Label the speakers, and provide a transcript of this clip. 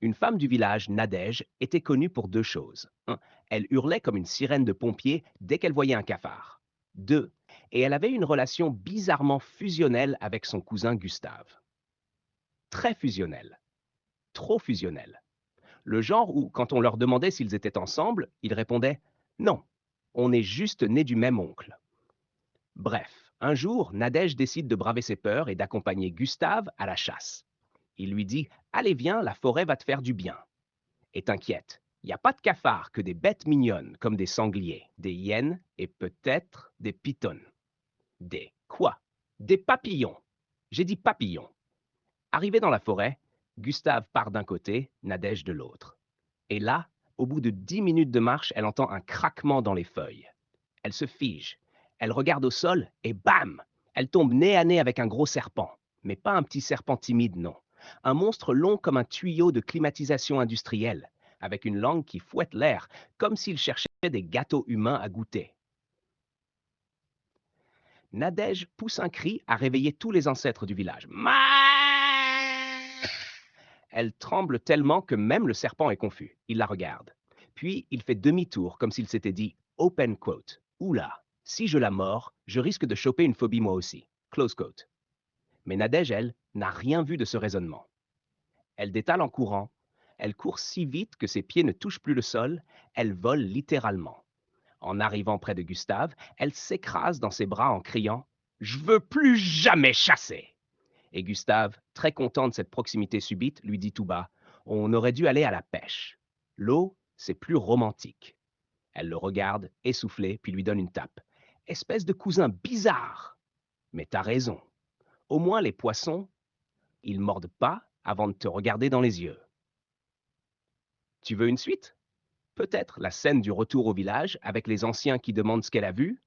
Speaker 1: Une femme du village, Nadège, était connue pour deux choses. 1. Elle hurlait comme une sirène de pompier dès qu'elle voyait un cafard. 2. Et elle avait une relation bizarrement fusionnelle avec son cousin Gustave. Très fusionnelle. Trop fusionnelle. Le genre où, quand on leur demandait s'ils étaient ensemble, ils répondaient: «Non, on est juste nés du même oncle». Bref, un jour, Nadège décide de braver ses peurs et d'accompagner Gustave à la chasse. Il lui dit: «Allez, viens, la forêt va te faire du bien. Et t'inquiète, il n'y a pas de cafards, que des bêtes mignonnes comme des sangliers, des hyènes et peut-être des pitons.» Des quoi? Des papillons. J'ai dit papillons. Arrivé dans la forêt, Gustave part d'un côté, Nadège de l'autre. Et là, au bout de 10 minutes de marche, elle entend un craquement dans les feuilles. Elle se fige. Elle regarde au sol et bam! Elle tombe nez à nez avec un gros serpent. Mais pas un petit serpent timide, non. Un monstre long comme un tuyau de climatisation industrielle, avec une langue qui fouette l'air, comme s'il cherchait des gâteaux humains à goûter. Nadège pousse un cri à réveiller tous les ancêtres du village. Elle tremble tellement que même le serpent est confus. Il la regarde. Puis il fait demi-tour comme s'il s'était dit, open quote: «Oula, si je la mords, je risque de choper une phobie moi aussi.» Close quote. Mais Nadège, elle, n'a rien vu de ce raisonnement. Elle détale en courant. Elle court si vite que ses pieds ne touchent plus le sol. Elle vole littéralement. En arrivant près de Gustave, elle s'écrase dans ses bras en criant: «Je veux plus jamais chasser!» Et Gustave, très content de cette proximité subite, lui dit tout bas: «On aurait dû aller à la pêche. L'eau, c'est plus romantique.» Elle le regarde, essoufflée, puis lui donne une tape. «Espèce de cousin bizarre!» Mais t'as raison. Au moins les poissons, ils mordent pas avant de te regarder dans les yeux. Tu veux une suite? Peut-être la scène du retour au village avec les anciens qui demandent ce qu'elle a vu,